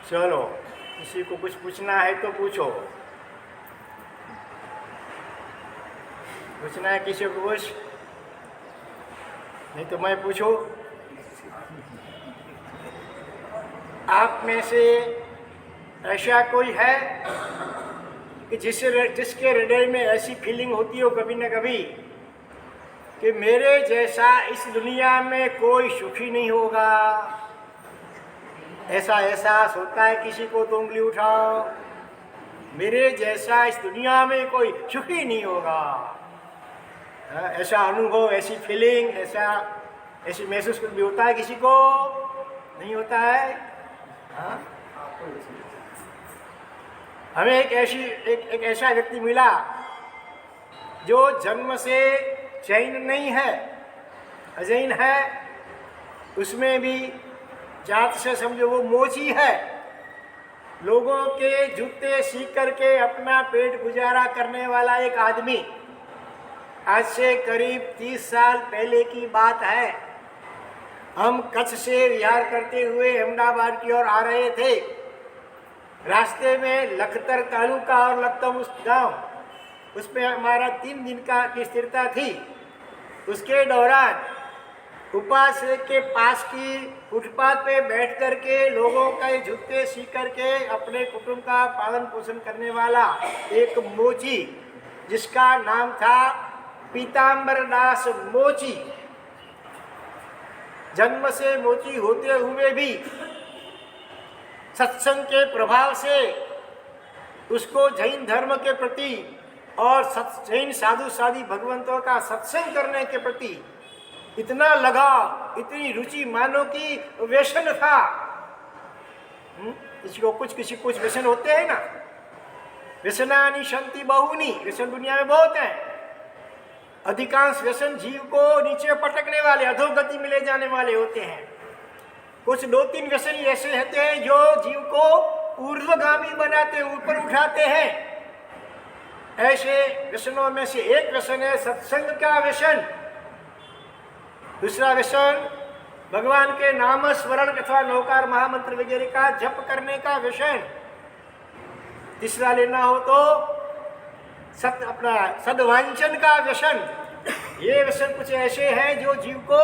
चलो, किसी को कुछ पूछना है तो पूछो। पूछना है किसी को कुछ? नहीं तो मैं पूछूं। आप में से ऐसा कोई है कि जिसके हृदय में ऐसी फीलिंग होती हो कभी न कभी कि मेरे जैसा इस दुनिया में कोई सुखी नहीं होगा? ऐसा एहसास होता है किसी को तो उंगली उठाओ। मेरे जैसा इस दुनिया में कोई सुखी नहीं होगा। ऐसा अनुभव, ऐसी फीलिंग, ऐसी महसूस भी होता है किसी को? नहीं होता है? हाँ? हमें एक ऐसा व्यक्ति मिला जो जन्म से जैन नहीं है, अजैन है। उसमें भी जात से समझो वो मोची है। लोगों के जूते सीख करके अपना पेट गुजारा करने वाला एक आदमी। आज से करीब 30 साल पहले की बात है। हम कच्छ से विहार करते हुए अहमदाबाद की ओर आ रहे थे। रास्ते में लखतर तालुका और लखतम गांव, उसमें हमारा 3 दिन की स्थिरता थी। उसके दौरान उपाश्रय के पास की फुटपाथ पे बैठ करके लोगों के जूते सी करके अपने कुटुंब का पालन पोषण करने वाला एक मोची, जिसका नाम था पीताम्बर दास मोची। जन्म से मोची होते हुए भी सत्संग के प्रभाव से उसको जैन धर्म के प्रति और जैन साधु साधी भगवंतों का सत्संग करने के प्रति इतना लगाव, इतनी रुचि, मानो कि व्यसन था। किसी कुछ व्यसन होते हैं ना। व्यसनानि सन्ति बहुनी, व्यसन दुनिया में बहुत है। अधिकांश व्यसन जीव को नीचे पटकने वाले, अधोगति में ले जाने वाले होते हैं। कुछ 2-3 व्यसन ऐसे होते हैं जो जीव को ऊर्ध्वगामी बनाते, ऊपर उठाते हैं। ऐसे व्यसनों में से एक व्यसन है सत्संग का व्यसन। दूसरा व्यसन भगवान के नाम स्मरण अथवा नौकार महामंत्र वगैरह का जप करने का व्यसन। तीसरा लेना हो तो सद्वांचन का व्यसन। ये व्यसन कुछ ऐसे हैं जो जीव को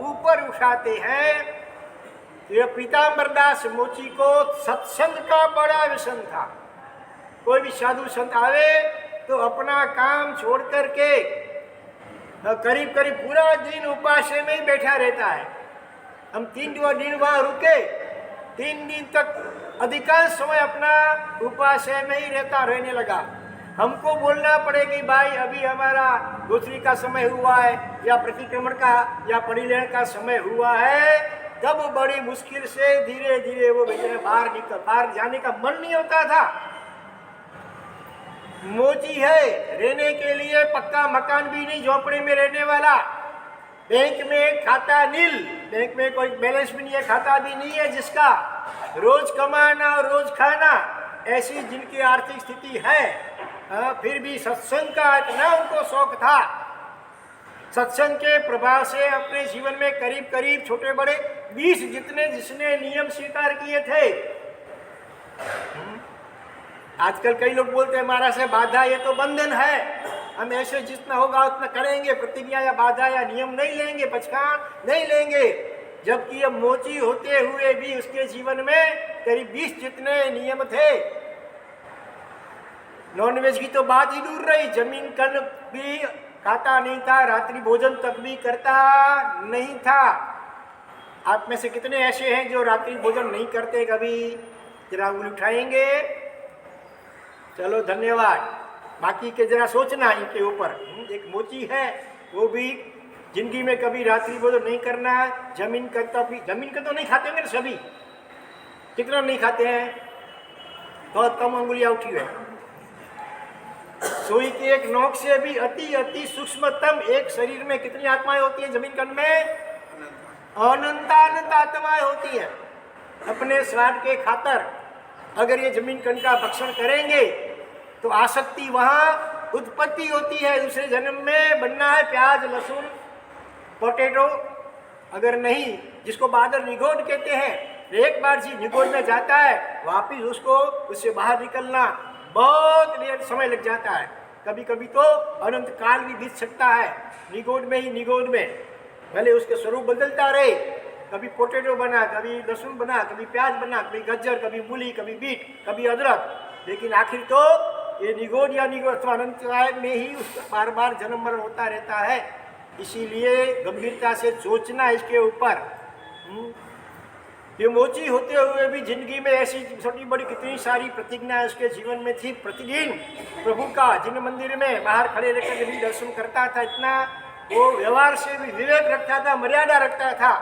ऊपर उठाते हैं। ये पीताम्बर दास मोची को सत्संग का बड़ा व्यसन था। कोई भी साधु संत आवे तो अपना काम छोड़ करके करीब पूरा दिन उपास्य में ही बैठा रहता है। हम 3 दिन वहाँ रुके, 3 दिन तक अधिकांश समय अपना उपास्य में ही रहने लगा। हमको बोलना पड़े कि भाई अभी हमारा गोचरी का समय हुआ है या प्रतिक्रमण का या परिलेण का समय हुआ है, तब बड़ी मुश्किल से धीरे धीरे वो बेचारे बाहर जाने का मन नहीं होता था। मोची है, रहने के लिए पक्का मकान भी नहीं, झोपड़े में रहने वाला। बैंक में खाता नील, बैंक में कोई बैलेंस भी नहीं है, खाता भी नहीं है जिसका। रोज कमाना और रोज खाना, ऐसी जिनकी आर्थिक स्थिति है, फिर भी सत्संग का इतना उनको शौक था। सत्संग के प्रभाव से अपने जीवन में करीब छोटे बड़े 20 जिसने नियम स्वीकार किए थे। आजकल कई लोग बोलते हैं महाराज से बाधा, ये तो बंधन है, हम ऐसे जितना होगा उतना करेंगे, प्रतिज्ञा या बाधा या नियम नहीं लेंगे, पचकान नहीं लेंगे। जबकि अब मोची होते हुए भी उसके जीवन में करीब 20 जितने नियम थे। नॉनवेज की तो बात ही दूर रही, जमीन कन भी खाता नहीं था, रात्रि भोजन तक भी करता नहीं था। आप में से कितने ऐसे हैं जो रात्रि भोजन नहीं करते कभी? जरा उंगली उठाएंगे। चलो धन्यवाद। बाकी के जरा सोचना इनके ऊपर। एक मोची है, वो भी जिंदगी में कभी रात्रि भोजन नहीं करना। जमीन का तो नहीं खाते होंगे सभी। कितना नहीं खाते हैं? बहुत कम अंगुलियां उठी है। सुई की एक नोक से भी अति सूक्ष्मतम एक शरीर में कितनी आत्माएं होती हैं? जमीन कण में अनंत आत्माएं होती हैं। अपने स्वाद के खातर अगर ये जमीन कण का भक्षण करेंगे तो आसक्ति वहाँ उत्पत्ति होती है। दूसरे जन्म में बनना है प्याज, लहसुन, पोटैटो। अगर नहीं, जिसको बादल निगोड कहते हैं, एक बार जी निगोड़ में जाता है, वापिस उसको उससे बाहर निकलना बहुत देर समय लग जाता है। कभी कभी तो अनंत काल भी बीत सकता है निगोड़ में ही निगोड़ में। भले उसके स्वरूप बदलता रहे, कभी पोटैटो बना, कभी लहसुन बना, कभी प्याज बना, कभी गाजर, कभी मूली, कभी बीट, कभी अदरक, लेकिन आखिर तो ये निगोड़ या निगोड़ अथवा अनंत काल में ही उसका बार बार जन्म मरण होता रहता है। इसीलिए गंभीरता से सोचना इसके ऊपर। ये मोची होते हुए भी जिंदगी में ऐसी छोटी बड़ी कितनी सारी प्रतिज्ञा उसके जीवन में थी। प्रतिदिन प्रभु का जिन मंदिर में बाहर खड़े रहकर भी दर्शन करता था, इतना वो व्यवहार से भी विवेक रखता था, मर्यादा रखता था,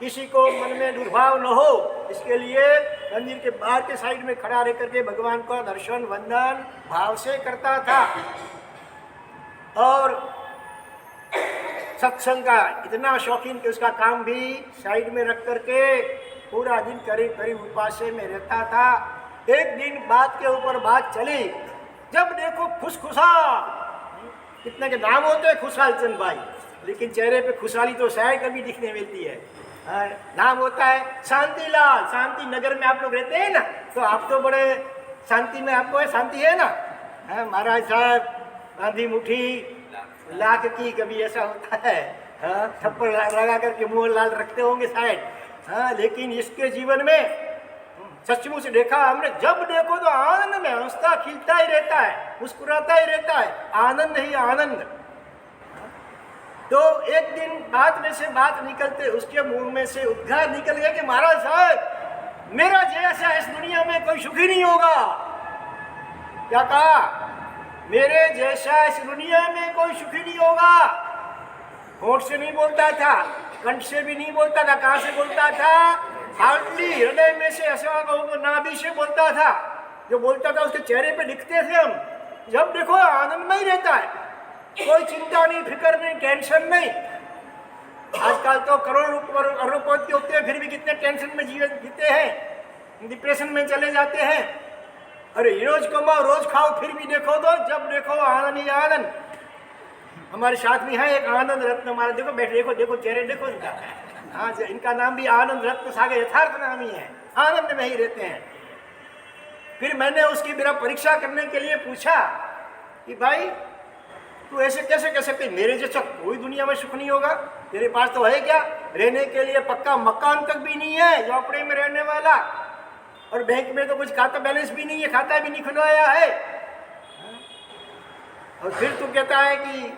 किसी को मन में दुर्भाव न हो, इसके लिए मंदिर के बाहर के साइड में खड़ा रह करके भगवान का दर्शन वंदन भाव से करता था। और सत्संग का इतना शौकीन कि उसका काम भी साइड में रख करके पूरा दिन करीब करीब उपास्य में रहता था। एक दिन बात के ऊपर बात चली, जब देखो खुशखुशा, कितने के नाम होते हैं खुशहाल चंद भाई, लेकिन चेहरे पे खुशहाली तो शायद कभी दिखने मिलती है। नाम होता है शांतिलाल। शांति नगर में आप लोग रहते हैं ना, तो आप तो बड़े शांति में, आपको शांति है ना। महाराज साहब गांधी मुठी लाख की, कभी ऐसा होता है, थप्पड़ लगा करके मुंह लाल रखते होंगे शायद। लेकिन इसके जीवन में सचमुच देखा हमने, जब देखो तो आनंद में हंसता खिलता ही रहता है, मुस्कुराता ही रहता है, आनंद ही आनंद। तो एक दिन बात में से बात निकलते उसके मुंह में से उद्गार निकल गया कि महाराज साहब मेरा जैसा इस दुनिया में कोई सुखी नहीं होगा। क्या कहा? मेरे जैसा इस दुनिया में कोई सुखी नहीं होगा। होठ से नहीं बोलता था, कंठ से भी नहीं बोलता था, कहाँ से बोलता था? हार्डली हृदय में से, ऐसा नाभि से बोलता था। जो बोलता था उसके चेहरे पे दिखते थे हम। जब देखो आनंद में ही रहता है, कोई चिंता नहीं, फिक्र नहीं, टेंशन नहीं। आजकल तो अरबपति होते हैं, फिर भी कितने टेंशन में जीवन जीते हैं, डिप्रेशन में चले जाते हैं। अरे रोज कमाओ रोज खाओ, फिर भी देखो तो जब देखो आनंद ही आनंद। हमारे साथ में है एक आनंद रत्न, हमारे देखो बैठे, देखो देखो चेहरे देखो इनका। हाँ, इनका नाम भी आनंद रत्न सागर यथार्थ नाम ही है, आनंद में ही रहते हैं। फिर मैंने उसकी मेरा परीक्षा करने के लिए पूछा कि भाई तू ऐसे कैसे कह सकते, मेरे जैसा कोई दुनिया में सुख नहीं होगा। तेरे पास तो है क्या? रहने के लिए पक्का मकान तक भी नहीं है, झोपड़े में रहने वाला, और बैंक में तो कुछ खाता बैलेंस भी नहीं है, खाता भी नहीं खुलवाया है। और फिर तू कहता है कि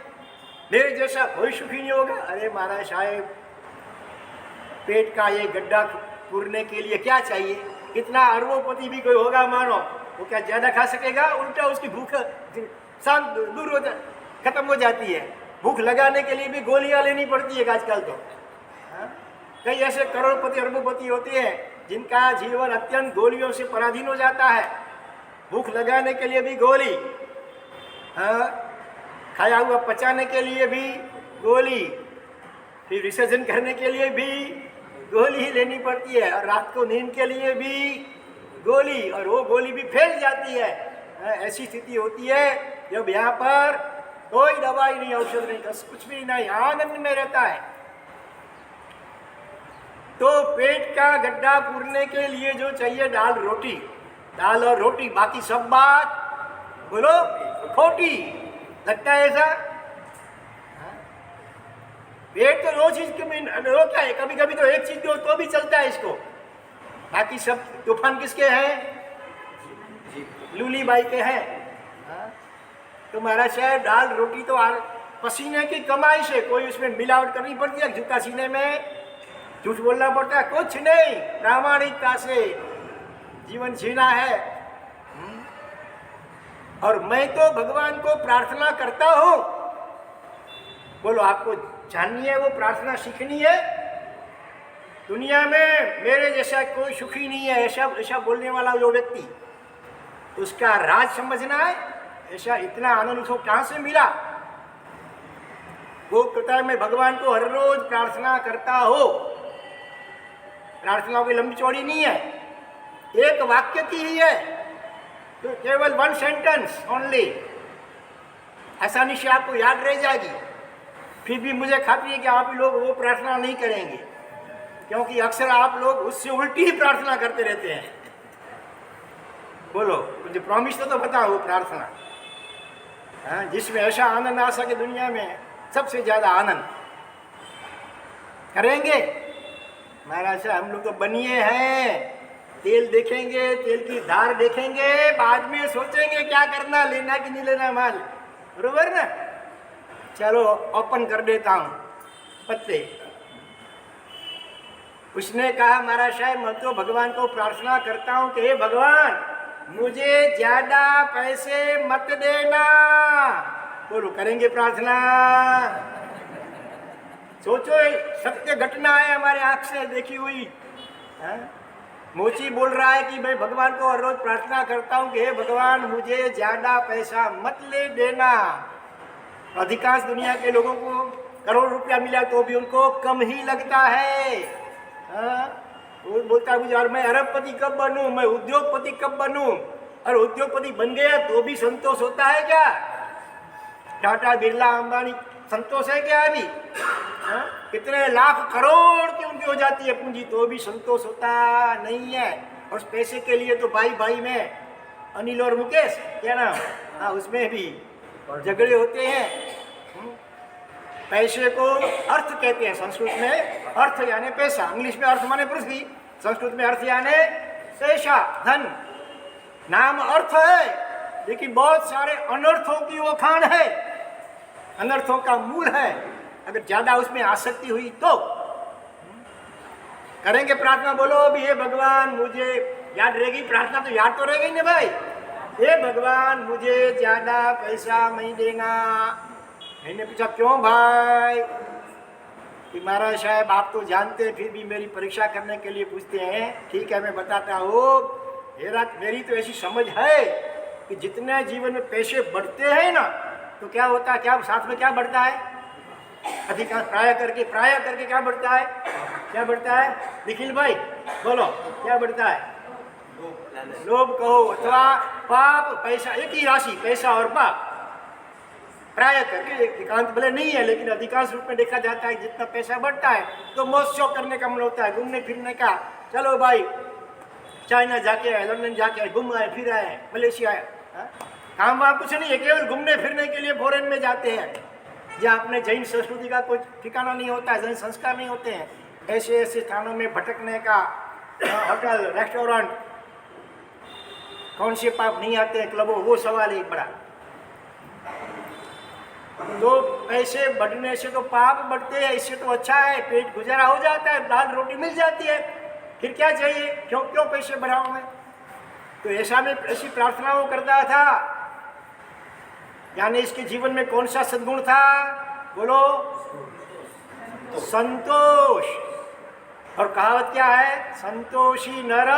मेरे जैसा कोई सुखी नहीं होगा। अरे महाराज साहेब, पेट का ये गड्ढा पूरने के लिए क्या चाहिए? कितना अरबोपति भी कोई होगा मानो, वो क्या ज्यादा खा सकेगा? उल्टा उसकी भूख शांत दूर हो खत्म हो जाती है। भूख लगाने के लिए भी गोलियां लेनी पड़ती है आजकल तो। कई ऐसे करोड़पति अरबोपति होते हैं जिनका जीवन अत्यंत गोलियों से पराधीन हो जाता है। भूख लगाने के लिए भी गोली, खाया हुआ पचाने के लिए भी गोली, फिर विसर्जन करने के लिए भी गोली ही लेनी पड़ती है, और रात को नींद के लिए भी गोली, और वो गोली भी फैल जाती है। ऐसी स्थिति होती है जब यहाँ पर कोई दवाई नहीं, औषध नहीं, कुछ भी नहीं, आनंद में रहता है। तो पेट का गड्ढा पूरने के लिए जो चाहिए दाल रोटी, दाल और रोटी, बाकी सब बात बोलो खोटी। लगता है ऐसा? पेट तो रोज चीज रोकता है, कभी कभी तो एक चीज दो तो भी चलता है इसको, बाकी सब तूफान किसके हैं? लूली बाई के हैं। तो महाराज साहब दाल रोटी तो पसीने की कमाई से, कोई उसमें मिलावट करनी पड़ती है, झूठा सीने में झूठ बोलना पड़ता है? कुछ नहीं, प्रामाणिकता से जीवन जीना है। और मैं तो भगवान को प्रार्थना करता हूं। बोलो आपको जाननी है वो प्रार्थना, सीखनी है? दुनिया में मेरे जैसा कोई सुखी नहीं है, ऐसा बोलने वाला जो व्यक्ति, उसका राज समझना है। ऐसा इतना आनंद उसको कहाँ से मिला? वो कहता है मैं भगवान को हर रोज प्रार्थना करता हो। प्रार्थना कोई लंबी चौड़ी नहीं है, एक वाक्य की ही है, तो केवल 1 सेंटेंस ओनली, आसानी से आपको याद रह जाएगी। फिर भी मुझे खात्री है कि आप लोग वो प्रार्थना नहीं करेंगे क्योंकि अक्सर आप लोग उससे उल्टी ही प्रार्थना करते रहते हैं। बोलो, मुझे प्रॉमिस तो बताओ वो प्रार्थना, हाँ, जिसमें ऐसा आनंद आ सके दुनिया में, सबसे ज्यादा आनंद करेंगे। महाराज साहब, हम लोग तो बनिए हैं, तेल देखेंगे, तेल की धार देखेंगे, बाद में सोचेंगे क्या करना, लेना कि नहीं लेना माल, बरोबर ना। चलो ओपन कर देता हूं पत्ते। उसने कहा महाराज साहब, मैं तो भगवान को प्रार्थना करता हूं कि हे भगवान, मुझे ज्यादा पैसे मत देना। बोलो, करेंगे प्रार्थना? सोचो, सत्य घटना है, हमारे आंख से देखी हुई। मोची बोल रहा है कि मैं भगवान को हर रोज प्रार्थना करता हूं कि हे भगवान, मुझे ज्यादा पैसा मत ले देना। अधिकांश दुनिया के लोगों को करोड़ रुपया मिला तो भी उनको कम ही लगता है। वो बोलता है मुझे, और मैं अरबपति कब बनूं, मैं उद्योगपति कब बनूं। और उद्योगपति बन गया तो भी संतोष होता है क्या? टाटा, बिरला, अंबानी संतोष है क्या अभी? कितने लाख करोड़ की उनकी हो जाती है पूंजी तो भी संतोष होता नहीं है। और उस पैसे के लिए तो भाई भाई में अनिल और मुकेश, क्या नाम, हाँ, उसमें भी झगड़े होते हैं। पैसे को अर्थ कहते हैं संस्कृत में, अर्थ यानी पैसा, इंग्लिश में अर्थ माने पृथ्वी, संस्कृत में अर्थ यानी पैसा, धन। नाम अर्थ है, लेकिन बहुत सारे अनर्थों की वो खान है, अनर्थों का मूल है। अगर ज्यादा उसमें आसक्ति हुई तो करेंगे प्रार्थना। बोलो अभी, हे भगवान, मुझे याद रहेगी प्रार्थना, तो याद तो रहेगी ना भाई। हे भगवान, मुझे ज्यादा पैसा नहीं देना। मैंने पूछा क्यों भाई? कि महाराज साहब, आप तो जानते हैं, फिर भी मेरी परीक्षा करने के लिए पूछते हैं। ठीक है, मैं बताता हूँ। मेरी तो ऐसी समझ है कि जितने जीवन में पैसे बढ़ते हैं ना, तो क्या होता है, क्या साथ में क्या बढ़ता है? अधिकांश प्राय करके क्या बढ़ता है? क्या बढ़ता है निखिल भाई, बोलो क्या बढ़ता है? लोभ कहो अथवा पाप। पैसा, एक ही राशि, पैसा और पाप। प्राय करके, एकांत भले नहीं है, लेकिन अधिकांश रूप में देखा जाता है जितना पैसा बढ़ता है तो मौज शौक करने का मन होता है, घूमने फिरने का। चलो भाई, चाइना जाके आए, लंदन जाके आए, घूम आए, फिर आए, मलेशिया आए। काम वहाँ कुछ नहीं है, केवल घूमने फिरने के लिए फॉरेन में जाते हैं, जहाँ अपने जैन संस्कृति का कोई ठिकाना नहीं होता है, जैन संस्कार नहीं होते हैं। ऐसे ऐसे स्थानों में भटकने का, होटल, रेस्टोरेंट, कौन से पाप नहीं आते हैं क्लबों, वो सवाल है एक बड़ा। तो पैसे बढ़ने से तो पाप बढ़ते हैं, इससे तो अच्छा है, पेट गुजारा हो जाता है, दाल रोटी मिल जाती है, फिर क्या चाहिए? क्यों पैसे बढ़ाऊं मैं? तो ऐसा में ऐसी प्रार्थना वो करता था। यानी इसके जीवन में कौन सा सद्गुण था? बोलो, संतोष। और कहावत क्या है? संतोषी नर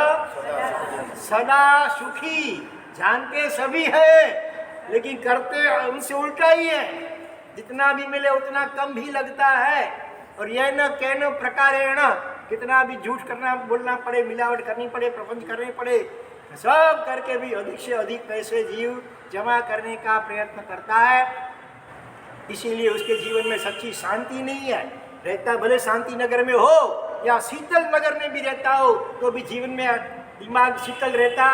सदा सुखी। जानते सभी है, लेकिन करते उनसे उल्टा ही है। जितना भी मिले उतना कम भी लगता है। और यह न कहनो प्रकारेण, कितना भी झूठ करना, बोलना पड़े, मिलावट करनी पड़े, प्रपंच करने पड़े, सब करके भी अधिक से अधिक पैसे जीव जमा करने का प्रयत्न करता है। इसीलिए उसके जीवन में सच्ची शांति नहीं है। रहता भले शांति नगर में हो या शीतल नगर में भी रहता हो, तो भी जीवन में दिमाग शीतल रहता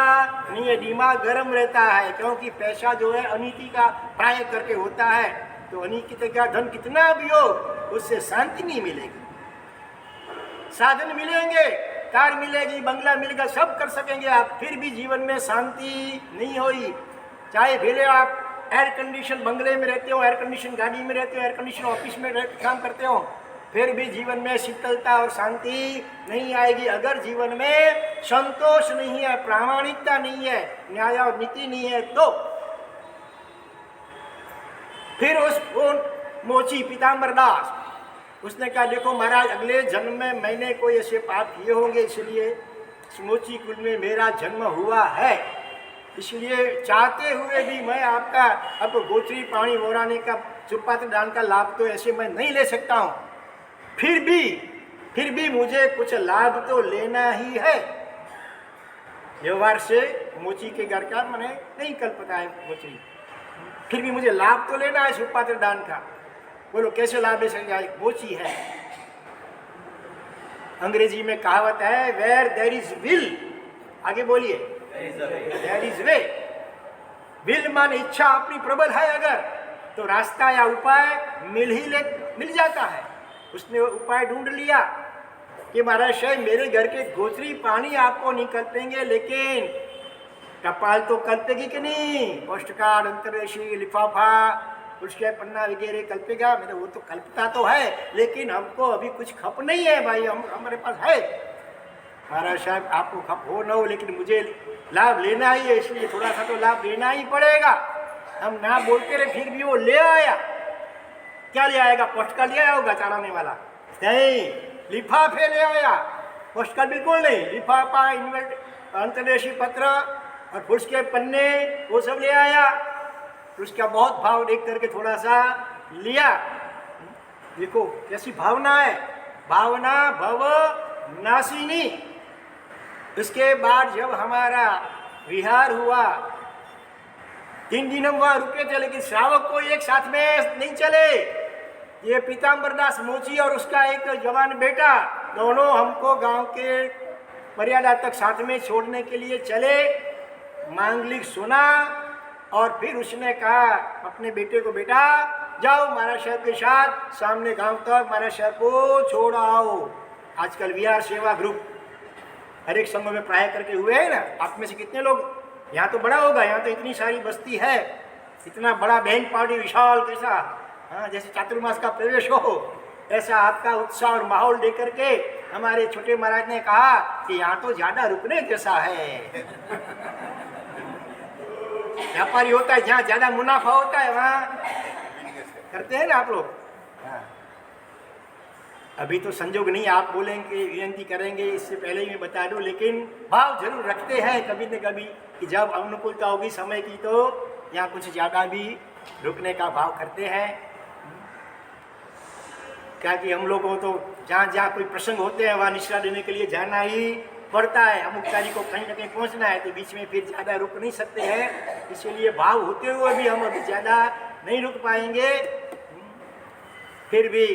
नहीं है, दिमाग गर्म रहता है। क्योंकि पैसा जो है अनीति का प्राय करके होता है। तो अनीति का धन कितना भी हो, उससे शांति नहीं मिलेगी। साधन मिलेंगे, कार मिलेगी, बंगला मिलेगा, सब कर सकेंगे आप, फिर भी जीवन में शांति नहीं होगी। चाहे भले आप एयर कंडीशन बंगले में रहते हो, एयर कंडीशन गाड़ी में रहते हो, एयर कंडीशन ऑफिस में काम करते हो, फिर भी जीवन में शीतलता और शांति नहीं आएगी। अगर जीवन में संतोष नहीं है, प्रामाणिकता नहीं है, न्याय और नीति नहीं है, तो फिर उस मोची पीताम्बर दास, उसने कहा देखो महाराज, अगले जन्म में मैंने कोई ऐसे पाप किए होंगे, इसलिए मोची कुल में मेरा जन्म हुआ है। इसलिए चाहते हुए भी मैं आपको गोत्री पानी मोराने का सुपात्र दान का लाभ तो ऐसे मैं नहीं ले सकता हूँ। फिर भी मुझे कुछ लाभ तो लेना ही है। व्यवहार से मोची के घर का मैंने नहीं कल पता है मोची, फिर भी मुझे लाभ तो लेना है सुपात्र दान का। बोलो कैसे लाभ ले सकेगा? मोची है, अंग्रेजी में कहावत है, वेयर देयर इज विल, आगे बोलिए, देयर इज वे। विल माने इच्छा अपनी प्रबल है अगर, तो रास्ता या उपाय मिल जाता है। उसने उपाय ढूंढ लिया कि महाराज साहब मेरे घर के गोचरी पानी आपको नहीं कल्पेंगे, लेकिन टपाल तो कल्पेगी कि नहीं, पोस्ट कार्ड, अंतरदेशी लिफाफा, उसके पन्ना वगैरह कल्पेगा। मेरे वो तो कल्पता तो है, लेकिन हमको अभी कुछ खप नहीं है भाई, हमारे पास है। महाराज साहब आपको खप हो न हो, लेकिन मुझे लाभ लेना ही है, इसलिए थोड़ा सा तो लाभ लेना ही पड़ेगा। हम ना बोलते रहे, फिर भी वो ले आया। क्या ले आएगा? पोस्ट कार्ड ले आया होगा चलाने वाला? नहीं, लिफाफे ले आया, पोस्ट कार्ड बिल्कुल नहीं। लिफाफा, अंतरदेशी पत्र और फुर्स के पन्ने, वो सब ले आया। उसका बहुत भाव देख करके थोड़ा सा लिया। देखो कैसी भावना है, भावना भव नासिनी। इसके बाद जब हमारा विहार हुआ, 3 दिन हम वहाँ रुके थे, लेकिन श्रावक को एक साथ में नहीं चले। ये पीताम्बरदास मोची और उसका एक जवान बेटा, दोनों हमको गांव के मर्यादा तक साथ में छोड़ने के लिए चले। मांगलिक सुना और फिर उसने कहा अपने बेटे को, बेटा जाओ महाराज साहब के साथ सामने गांव तक महाराज साहब को छोड़ आओ। आजकल विहार सेवा ग्रुप हर एक संघ में प्राय करके हुए हैं ना। आप में से कितने लोग, यहाँ तो बड़ा होगा, यहाँ तो इतनी सारी बस्ती है, इतना बड़ा बहन पार्टी विशाल कैसा, हाँ जैसे चातुर्मास का प्रवेश हो, ऐसा आपका उत्साह और माहौल देख करके हमारे छोटे महाराज ने कहा कि यहाँ तो ज्यादा रुकने जैसा है। व्यापारी होता है, जहाँ ज्यादा मुनाफा होता है वहाँ करते हैं ना आप लोग। हाँ। अभी तो संजोग नहीं, आप बोलेंगे विनती करेंगे, इससे पहले ही मैं बता दूं, लेकिन भाव जरूर रखते हैं कभी न कभी कि जब अनुकूलता होगी समय की तो यहाँ कुछ ज़्यादा भी रुकने का भाव करते हैं। क्या कि हम लोगों को तो जहाँ जहाँ कोई प्रसंग होते हैं वहाँ निश्रा देने के लिए जाना ही पड़ता है। अमुक तारीख को कहीं ना कहीं पहुँचना है, तो बीच में फिर ज़्यादा रुक नहीं सकते हैं। इसीलिए भाव होते हुए भी हम अभी ज़्यादा नहीं रुक पाएंगे। फिर भी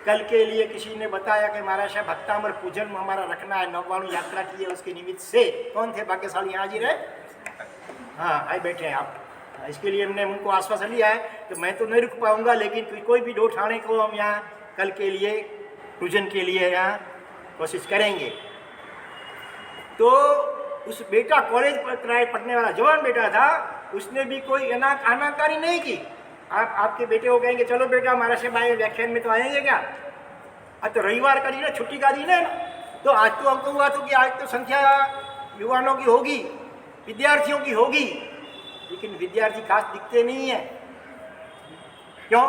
कल के लिए किसी ने बताया कि महाराज साहब भक्तामर पूजन हमारा रखना है, 99 यात्रा की है, उसके निमित्त से। कौन थे भाग्यशाली यहाँ जी रहे? हाँ आए बैठे हैं आप। इसके लिए हमने उनको आश्वासन लिया है कि मैं तो नहीं रुक पाऊंगा, लेकिन कोई भी दो ठाणे को हम यहाँ कल के लिए पूजन के लिए यहाँ कोशिश करेंगे। तो उस बेटा कॉलेज पढ़ने वाला जवान बेटा था, उसने भी कोई आनाकारी नहीं की। आप आपके बेटे को कहेंगे चलो बेटा हमारा से भाई व्याख्यान में तो आएंगे क्या? आज तो रविवार का दिन है, छुट्टी का दिन है, तो आज तो हमको हुआ तो कि आज तो संख्या युवाओं की होगी, विद्यार्थियों की होगी, लेकिन विद्यार्थी खास दिखते नहीं है। क्यों?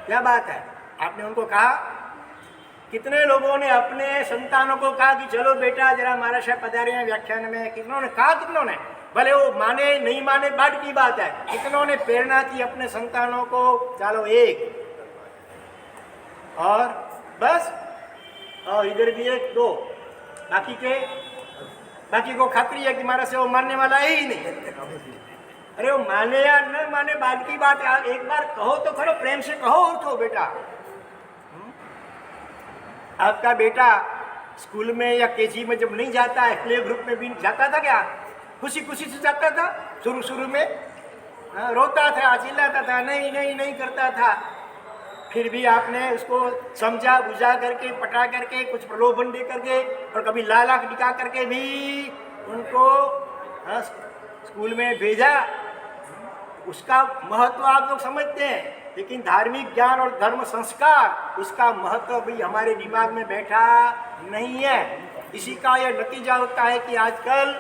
क्या बात है? आपने उनको कहा? कितने लोगों ने अपने संतानों को कहा कि चलो बेटा जरा हमारा साहब पधारे हैं व्याख्यान में? कितनों ने कहा? कितनों ने? भले वो माने नहीं माने बाद की बात है, कितनों ने प्रेरणा की अपने संतानों को, चलो एक और बस, और इधर भी एक दो, बाकी को खातरी है कि हमारा से वो मानने वाला है ही नहीं। अरे वो माने या न माने बाद की बात है, एक बार कहो तो खरो, प्रेम से कहो उठो बेटा। आपका बेटा स्कूल में या केजी में जब नहीं जाता है, प्ले ग्रुप में भी जाता था क्या? खुशी खुशी से जाता था शुरू में, रोता था, चिल्लाता था, नहीं करता था। फिर भी आपने उसको समझा बुझा करके, पटा करके, कुछ प्रलोभन दे करके और कभी लालाक दिखा करके भी उनको स्कूल में भेजा। उसका महत्व आप लोग समझते हैं, लेकिन धार्मिक ज्ञान और धर्म संस्कार उसका महत्व भी हमारे दिमाग में बैठा नहीं है। इसी का यह नतीजा होता है कि आजकल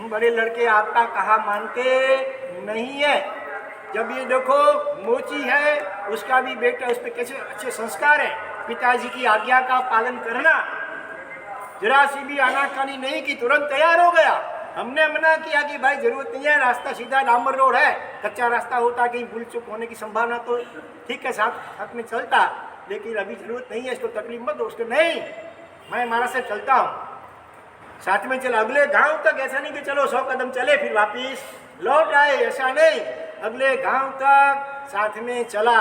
बड़े लड़के आपका कहा मानते नहीं है। जब ये देखो मोची है, उसका भी बेटा, उस पर कैसे अच्छे संस्कार है, पिताजी की आज्ञा का पालन करना, जरा सी भी आनाकानी नहीं की, तुरंत तैयार हो गया। हमने मना किया कि भाई जरूरत नहीं है, रास्ता सीधा डामर रोड है, कच्चा रास्ता होता कहीं भूल चूक होने की संभावना तो ठीक है, साथ में चलता, लेकिन अभी जरूरत नहीं है, इसको तकलीफ मत दो उसको। नहीं, मैं हमारा से चलता हूँ, साथ में चला अगले गांव तक। ऐसा नहीं कि चलो 100 कदम चले फिर वापिस लौट आए, ऐसा नहीं, अगले गांव तक साथ में चला।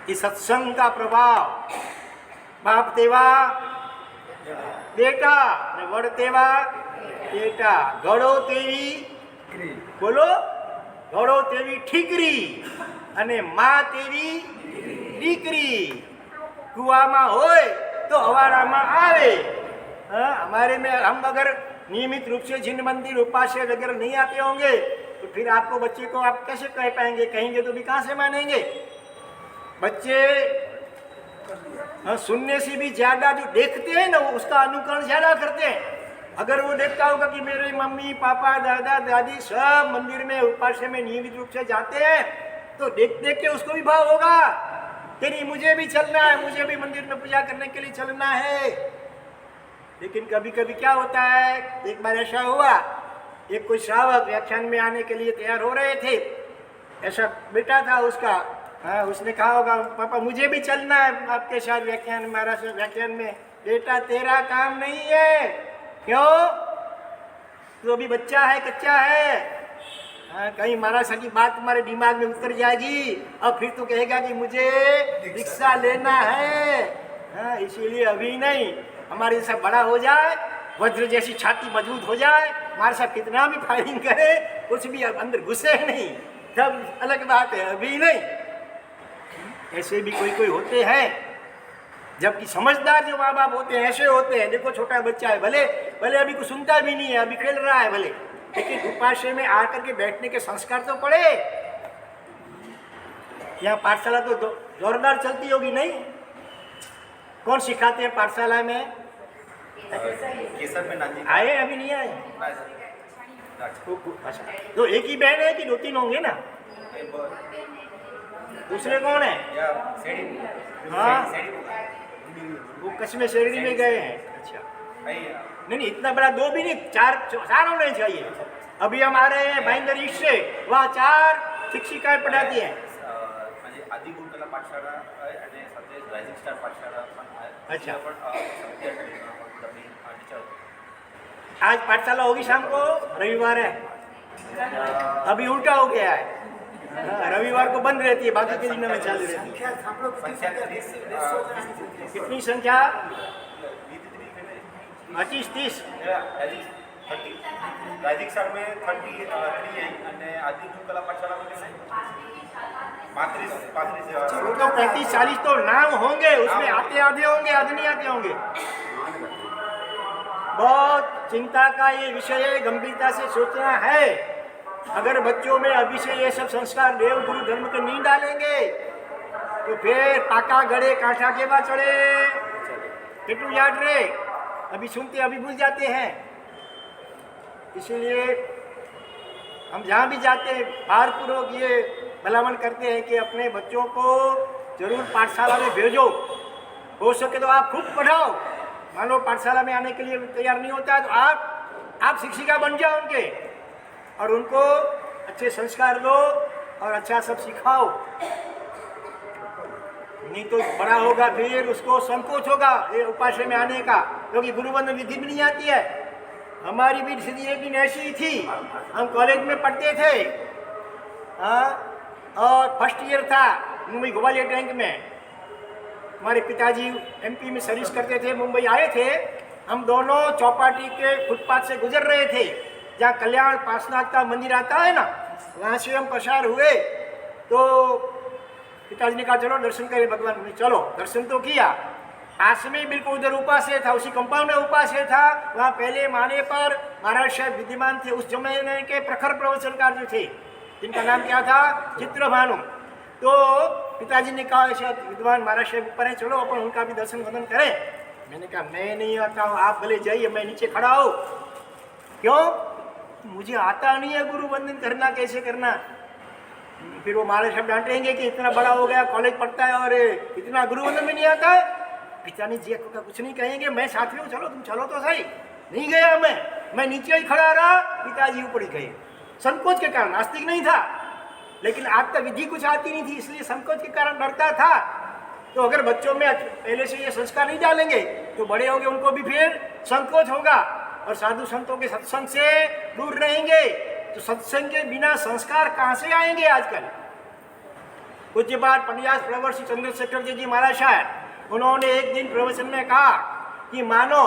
इस सत्संग का प्रभाव બાપ તેવા બેટા ને વડ તેવા બેટા, ઘડો તેવી બોલો, ઘડો તેવી ઠીકરી અને માં તેવી દીકરી. કુવામાં હોય तो हवाड़ा में आवे. हाँ, हमारे में हम अगर नियमित रूप से जिन मंदिर उपास्य वगैरह नहीं आते होंगे तो फिर आपको बच्चे को आप कैसे कह पाएंगे, कहेंगे तो भी कहाँ से मानेंगे. बच्चे सुनने से भी ज्यादा जो देखते हैं ना उसका अनुकरण ज्यादा करते हैं. अगर वो देखता होगा कि मेरे मम्मी पापा दादा दादी सब मंदिर में उपास्य में नियमित रूप से जाते हैं तो देख देख के उसको भी भाव होगा कि नहीं मुझे भी चलना है, मुझे भी मंदिर में पूजा करने के लिए चलना है. लेकिन कभी कभी क्या होता है, एक बार ऐसा हुआ, एक कोई श्रावक व्याख्यान में आने के लिए तैयार हो रहे थे, ऐसा बेटा था उसका. हाँ, उसने कहा होगा पापा मुझे भी चलना है आपके साथ व्याख्यान, महाराज व्याख्यान में. बेटा तेरा काम नहीं है. क्यों? तू अभी बच्चा है, कच्चा है. हाँ, कहीं महाराज साहब की बात तुम्हारे दिमाग में उतर जाएगी और फिर तू कहेगा कि मुझे दीक्षा लेना है. हाँ, इसीलिए अभी नहीं, हमारे जैसा बड़ा हो जाए, वज्र जैसी छाती मजबूत हो जाए, हमारे साथ कितना भी फायरिंग करे कुछ भी अंदर घुसे नहीं, तब अलग बात है, अभी नहीं. ऐसे भी कोई कोई होते हैं, जबकि समझदार जो माँ बाप होते हैं ऐसे होते हैं. देखो छोटा बच्चा है, भले भले अभी कुछ सुनता भी नहीं है, अभी खेल रहा है भले, लेकिन उपास्य में आकर के बैठने के संस्कार तो पड़े. यहाँ पाठशाला तो जोरदार चलती होगी नहीं? कौन सिखाते हैं पाठशाला में? केसर में नाती आए अभी नहीं आए? अच्छा, तो एक ही बहन है कि दो तीन होंगे ना? दूसरे कौन है? हाँ, वो कस्मे शेरडी में गए हैं. अच्छा, नहीं इतना बड़ा दो भी नहीं, चार होने चाहिए. अभी हम आ रहे हैं भाईंदर ईस्ट से, वहाँ 4 शिक्षिकाएं पढ़ाती हैं. आदि गुरुकुला पाठशाला અને સાથે રાઇઝિંગ સ્ટાર પાઠશાલા પણ अच्छा, પણ आज पाठशाला होगी शाम को, रविवार है. अभी उल्टा हो गया है. हाँ, रविवार को बंद रहती है, बाकी के दिनों में चालू रहती है. कितनी संख्या? 25-30. રાઇઝિંગ સ્ટાર में 33 है અને આદि ગુરુकुला पाठशाला में 35 तो 35-40 तो नाम होंगे, उसमें आते आधे होंगे, आधे नहीं आते होंगे. बहुत चिंता का ये विषय है, गंभीरता से सोचना है. अगर बच्चों में अभी से ये सब संस्कार देव गुरु धर्म के नहीं डालेंगे तो फिर पाका गड़े कांठा के बाद चढ़े. कितनु याद रहे, अभी सुनते अभी भूल जाते हैं. इसीलिए हम जहाँ भी जाते हैं भारपूर्वक ये भलामण करते हैं कि अपने बच्चों को जरूर पाठशाला में भेजो. हो सके तो आप खुद पढ़ाओ. मान लो पाठशाला में आने के लिए तैयार नहीं होता है तो आप शिक्षिका बन जाओ उनके, और उनको अच्छे संस्कार दो और अच्छा सब सिखाओ. नहीं तो बड़ा होगा फिर उसको संकोच होगा ये उपास्य में आने का, क्योंकि गुरुबंधन विधि भी नहीं आती है. हमारी भी स्थिति एक दिन ऐसी थी, हम कॉलेज में पढ़ते थे. हाँ, और फर्स्ट ईयर था मुंबई ग्वालियर टैंक में. हमारे पिताजी एमपी में सर्विस करते थे, मुंबई आए थे. हम दोनों चौपाटी के फुटपाथ से गुजर रहे थे, जहाँ कल्याण पार्श्वनाथ का मंदिर आता है ना, वहाँ से हम पसार हुए. तो पिताजी ने कहा चलो दर्शन करें भगवान ने. चलो दर्शन तो किया. पास में बिल्कुल उधर उपास्य था, उसी कंपाउंड में उपास्य था. वहाँ पहले माने पर महाराज साहब विद्यमान थे, उस जमाने के प्रखर प्रवचनकार जो थे, जिनका नाम क्या था, चित्रभानु. तो पिताजी ने कहा ऐसा विद्वान महाराज साहब ऊपर है, चलो अपन उनका भी दर्शन वंदन करें. मैंने कहा मैं नहीं आता हूँ, आप भले जाइए, मैं नीचे खड़ा हूँ. क्यों? मुझे आता नहीं है गुरु वंदन करना, कैसे करना. फिर वो महाराज साहब डांटेंगे कि इतना बड़ा हो गया, कॉलेज पढ़ता है और इतना गुरु वंदन में नहीं आता है. पिताजी जी का कुछ नहीं कहेंगे, मैं साथ में हूँ, चलो तुम चलो तो सही. नहीं गया मैं नीचे ही खड़ा रहा. पिताजी ऊपर ही गए, संकोच के कारण. नास्तिक नहीं था, लेकिन आज तक विधि कुछ आती नहीं थी, इसलिए संकोच के कारण डरता था. तो अगर बच्चों में पहले से ये संस्कार नहीं डालेंगे तो बड़े होंगे उनको भी फिर संकोच होगा और साधु संतों के सत्संग से दूर रहेंगे. तो सत्संग के बिना संस्कार कहाँ से आएंगे? आजकल पूज्य बात पंडित प्रवर श्री चंद्रशेखर जी महाराज साहब उन्होंने एक दिन प्रवचन में कहा कि मानो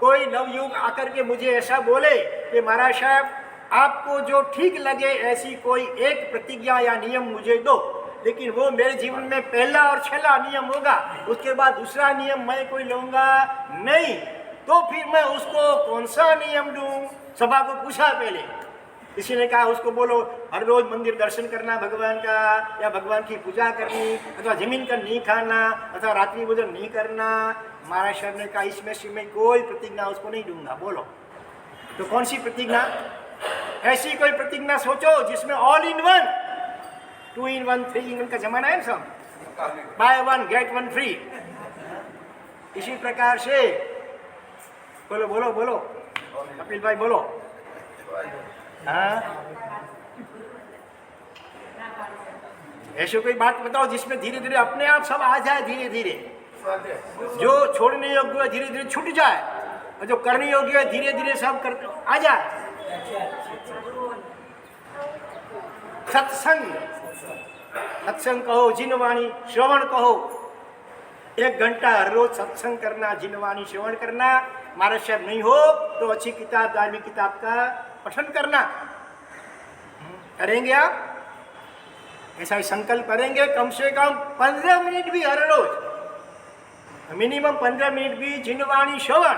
कोई नवयुग आकर के मुझे ऐसा बोले कि महाराज साहब आपको जो ठीक लगे ऐसी कोई एक प्रतिज्ञा या नियम मुझे दो, लेकिन वो मेरे जीवन में पहला और छेला नियम होगा, उसके बाद दूसरा नियम मैं कोई लूँगा नहीं। तो फिर मैं उसको कौन सा नियम दूँ? सभा को पूछा पहले। किसी ने कहा उसको बोलो हर रोज मंदिर दर्शन करना भगवान का, या भगवान की पूजा करनी, अथवा जमीन का नहीं खाना, अथवा रात्रि भोजन नहीं करना। महाराज साहब ने कहा इसमें से मैं कोई प्रतिज्ञा उसको नहीं दूंगा। बोलो तो कौन सी प्रतिज्ञा? ऐसी कोई प्रतिज्ञा सोचो जिसमें all in one, 2 in 1, 3 in 1 का जमाना है सब, बाय 1 गेट 1 फ्री। इसी प्रकार से बोलो बोलो बोलो कपिल भाई बोलो। हाँ, ऐसी कोई बात बताओ जिसमें धीरे धीरे अपने आप सब आ जाए, धीरे धीरे जो छोड़ने योग्य है धीरे धीरे छूट जाए, और जो करने योग्य है धीरे धीरे सब कर आ जाए। सत्संग, सत्संग कहो, जिनवाणी श्रवण कहो। 1 घंटा हर रोज सत्संग करना, जिनवाणी श्रवण करना। महाराज साहब नहीं हो तो अच्छी किताब, धार्मिक किताब का पठन करना। करेंगे आप? ऐसा ही संकल्प करेंगे कम से कम 15 मिनट भी हर रोज, मिनिमम 15 मिनट भी जिनवाणी श्रवण।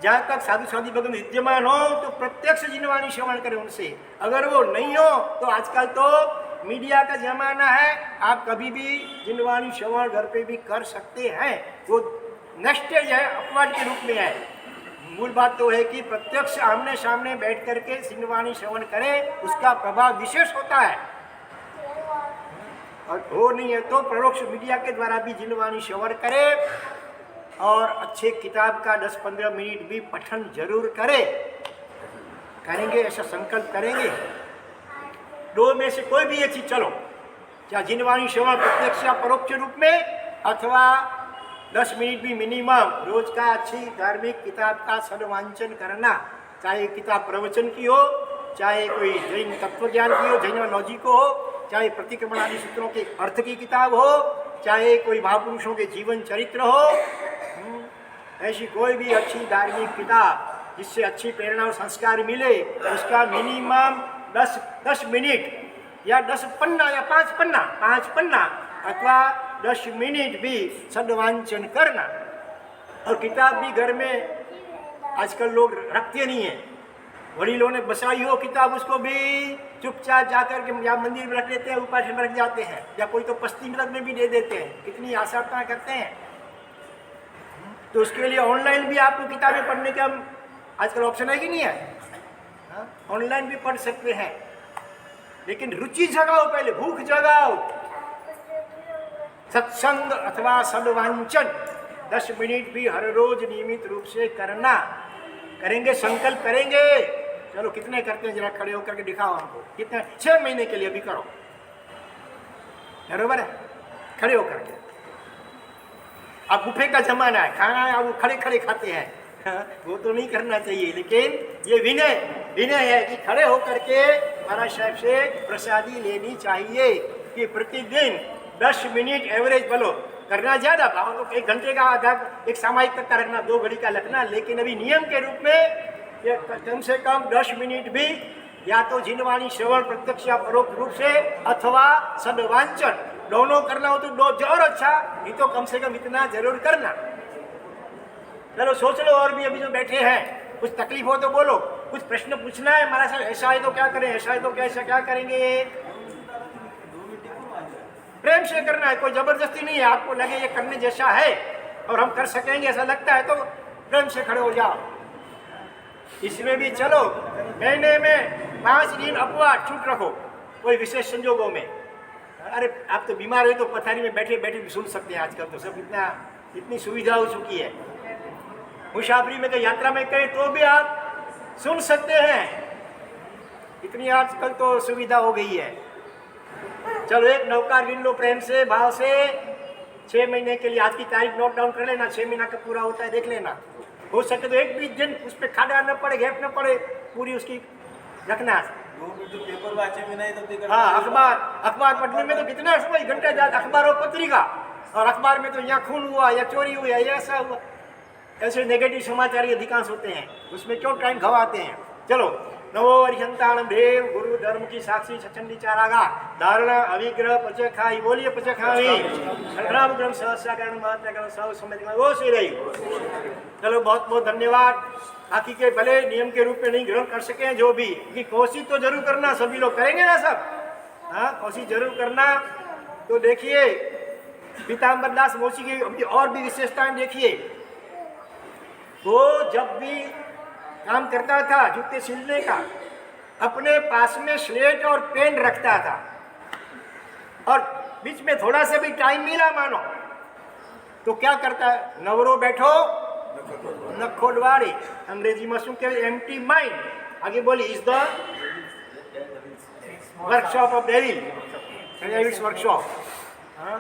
जहाँ तक साधु साधु भगवान विद्यमान हो तो प्रत्यक्ष जिनवाणी श्रवण करें उनसे। अगर वो नहीं हो तो आजकल तो मीडिया का जमाना है, आप कभी भी जिनवाणी श्रवण घर पे भी कर सकते हैं। वो नेक्स्टेज है, अपवाद के रूप में है। मूल बात तो है कि प्रत्यक्ष आमने सामने बैठ करके जिनवाणी श्रवण करें, उसका प्रभाव विशेष होता है। और हो नहीं है तो परोक्ष मीडिया के द्वारा भी जिनवाणी श्रवण करें, और अच्छे किताब का 10-15 मिनट भी पठन जरूर करें। करेंगे, ऐसा संकल्प करेंगे। 2 में से कोई भी एक चीज चलो, चाहे जिनवाणी श्रवण प्रत्यक्ष या परोक्ष रूप में, अथवा 10 मिनट भी मिनिमम रोज का अच्छी धार्मिक किताब का सदवांचन करना। चाहे किताब प्रवचन की हो, चाहे कोई जैन तत्व ज्ञान की हो, जैनोलॉजी को हो, चाहे प्रतिक्रमण आदि सूत्रों के अर्थ की किताब हो, चाहे कोई महापुरुषों के जीवन चरित्र हो। ऐसी कोई भी अच्छी धार्मिक किताब जिससे अच्छी प्रेरणा और संस्कार मिले, उसका मिनिमम 10 मिनट या 10 पन्ना या 5 पन्ना अथवा 10 मिनट भी सदवांचन करना। और किताब भी घर में आजकल लोग रखते नहीं हैं। वडीलों ने बसाई हो किताब, उसको भी चुपचाप जाकर के या मंदिर में रख देते हैं, ऊपर से रख जाते हैं, या कोई तो पस्ती में भी दे देते हैं। कितनी आसारता करते हैं। तो उसके लिए ऑनलाइन भी आपको किताबें पढ़ने का आजकल ऑप्शन है कि नहीं है? ऑनलाइन भी पढ़ सकते हैं, लेकिन रुचि जगाओ, पहले भूख जगाओ। सत्संग अथवा सदवांचन 10 मिनट भी हर रोज नियमित रूप से करना। करेंगे, संकल्प करेंगे। चलो कितने करते हैं जरा खड़े होकर के दिखाओ हमको। कितने? 6 महीने के लिए भी करो, बरोबर है? खड़े होकर के। अब बुफे का जमाना है, खाना है, अब खड़े खड़े खाते हैं। वो तो नहीं करना चाहिए, लेकिन ये विनय है कि खड़े होकर के महाराज साहब से प्रसादी लेनी चाहिए। कि प्रतिदिन 10 मिनट एवरेज बोलो, करना ज़्यादा भाव तो 1 घंटे का आधा एक सामायिक तक का रखना, 2 घड़ी का रखना, लेकिन अभी नियम के रूप में ये कम से कम 10 मिनट भी या तो जिनवाणी श्रवण प्रत्यक्ष या परोक्ष रूप से, अथवा सदवांचन दोनों करना हो तो 2 और अच्छा, ये तो कम से कम इतना जरूर करना। चलो सोच लो, और भी अभी जो बैठे हैं कुछ तकलीफ हो तो बोलो, कुछ प्रश्न पूछना है हमारा सर, ऐसा है तो क्या करें, ऐसा है तो कैसा क्या करेंगे? प्रेम से करना है, कोई जबरदस्ती नहीं है। आपको लगे ये करने जैसा है और हम कर सकेंगे ऐसा लगता है तो प्रेम से खड़े हो जाओ। इसमें भी चलो महीने में 5 दिन अपवाद छूट रखो कोई विशेष संजोगों में। अरे आप तो बीमार हो तो पथारी में बैठे बैठे भी सुन सकते हैं। आजकल तो सब इतनी सुविधा हो चुकी है। मुसाफरी में, यात्रा में कहें तो भी आप सुन सकते हैं। इतनी आजकल तो सुविधा हो गई है। चलो एक नौकार गिन लो प्रेम से, भाव से। 6 महीने के लिए आज की तारीख नोट डाउन कर लेना, 6 महीना का पूरा होता है देख लेना। हो सके तो एक भी दिन उस पर खाड़ा न पड़े, गैप न पड़े, पूरी उसकी रखना। पेपर वाचे में नहीं तो हाँ, अखबार पढ़ने में तो कितना समय घंटा जाता। अखबार और पत्रिका और अखबार में तो यहाँ खून हुआ या चोरी हुई या ऐसा हुआ, ऐसे नेगेटिव समाचार ही अधिकांश होते हैं, उसमें क्यों टाइम गवाते हैं। चलो, नवो वर्षंताणम देव गुरु धर्म की साक्षी छचंडी चारागा धारणा अभिग्रह पचे खाई, बोलिए पचे खाई राम ग्रम सहस्राकरण महात्मा सब समय वो से रही। चलो, बहुत बहुत धन्यवाद। बाकी के भले नियम के रूप में नहीं ग्रहण कर सके जो भी, कि कोशिश तो जरूर करना, सभी लोग करेंगे ना सब, हाँ कोशिश जरूर करना। तो देखिए पीताम्बर दास मोची की और भी विशेषताएं देखिए। वो जब भी काम करता था जूते सिलने का, अपने पास में स्लेट और पेन रखता था, और बीच में थोड़ा सा भी टाइम मिला मानो तो क्या करता है, नवरो बैठो न खोलवाड़ी, अंग्रेजी में શું કહેવાય, एम्प्टी माइंड। आगे बोली, is the workshop of devil, devils workshop. हाँ,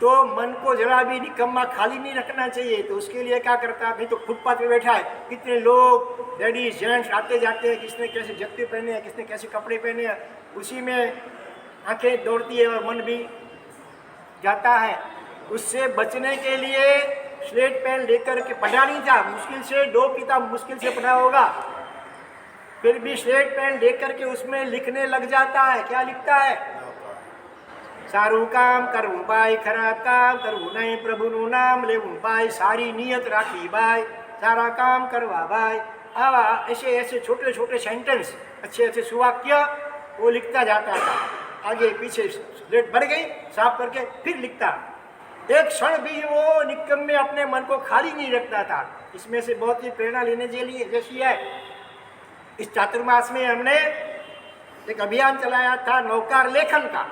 तो मन को जरा भी निकम्मा खाली नहीं रखना चाहिए। तो उसके लिए क्या करता है, भाई तो फुटपाथ पे बैठा है, कितने लोग लेडीज जेंट्स आते जाते हैं, किसने कैसे जूते पहने हैं, किसने कैसे कपड़े पहने हैं, उसी में आंखें दौड़ती है और मन भी जाता है। उससे बचने के लिए स्लेट पेन लेकर के पढ़ा नहीं था, मुश्किल से 2 किताब मुश्किल से पढ़ा होगा, फिर भी स्लेट पेन लेकर के उसमें लिखने लग जाता है। क्या लिखता है, सारू काम करવું बाय, खराब काम करવું नहीं, प्रभुનું नाम लेવું बाय, सारी नियत राखी बाय, सारा काम करवा बाय। आवा ऐसे ऐसे छोटे छोटे सेंटेंस, अच्छे अच्छे सुवाक्य वो लिखता जाता था। आगे पीछे स्लेट भर गई, साफ करके फिर लिखता। एक क्षण भी वो निकम में अपने मन को खाली नहीं रखता था। इसमें से बहुत ही प्रेरणा लेने के लिए जैसी है। इस चातुर्मास में हमने एक अभियान चलाया था नौकार लेखन का।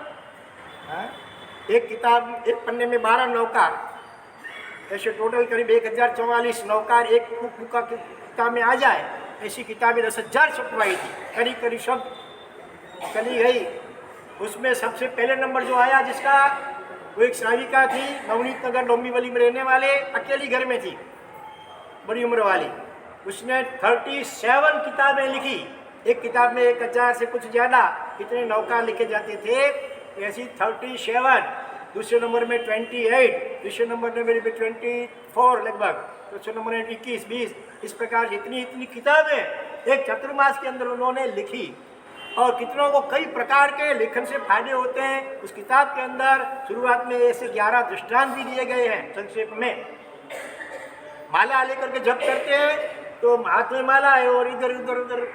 एक किताब, एक पन्ने में 12 नौकार, ऐसे टोटल करीब 1044 नौकार एक बुक का किताब में आ जाए, ऐसी किताबें 10,000 छपवाई थी, करीब करीब सब चली गई। उसमें सबसे पहले नंबर जो आया जिसका, वो एक श्राविका थी, नवनीत नगर डोंबिवली में रहने वाले, अकेली घर में थी, बड़ी उम्र वाली। उसने 37 किताबें लिखी। एक किताब में 1000 से कुछ ज़्यादा कितने नौकार लिखे जाते थे, ऐसी 37। दूसरे नंबर में 28, तीसरे नंबर में 24 लगभग, दूसरे नंबर में 21, 20, इस प्रकार इतनी इतनी किताबें एक चतुर्मास के अंदर उन्होंने लिखी। और कितनों को कई प्रकार के लेखन से फायदे होते हैं। उस किताब के अंदर शुरुआत में ऐसे 11 दृष्टांत भी दिए गए हैं संक्षेप में। माला लेकर के जप करते हैं तो हाथ में माला है और इधर उधर उधर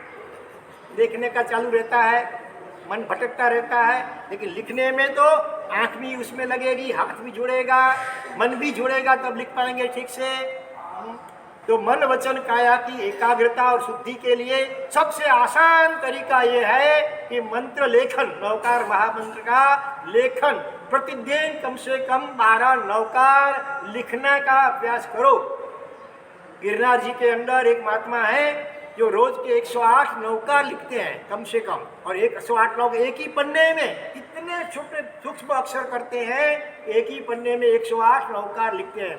देखने का चालू रहता है, मन भटकता रहता है। लेकिन लिखने में तो आँख भी उसमें लगेगी, हाथ भी जुड़ेगा, मन भी जुड़ेगा, तब लिख पाएंगे ठीक से। तो मन वचन काया की एकाग्रता और शुद्धि के लिए सबसे आसान तरीका ये है कि मंत्र लेखन, नौकार महामंत्र का लेखन, प्रतिदिन कम से कम 12 नौकार लिखने का अभ्यास करो। गिरनार जी के अंदर एक महात्मा है जो रोज के 108 नौकार लिखते हैं कम से कम, और 108 लोग एक ही पन्ने में इतने छोटे सूक्ष्म अक्षर करते हैं, एक ही पन्ने में 108 नौकार लिखते हैं।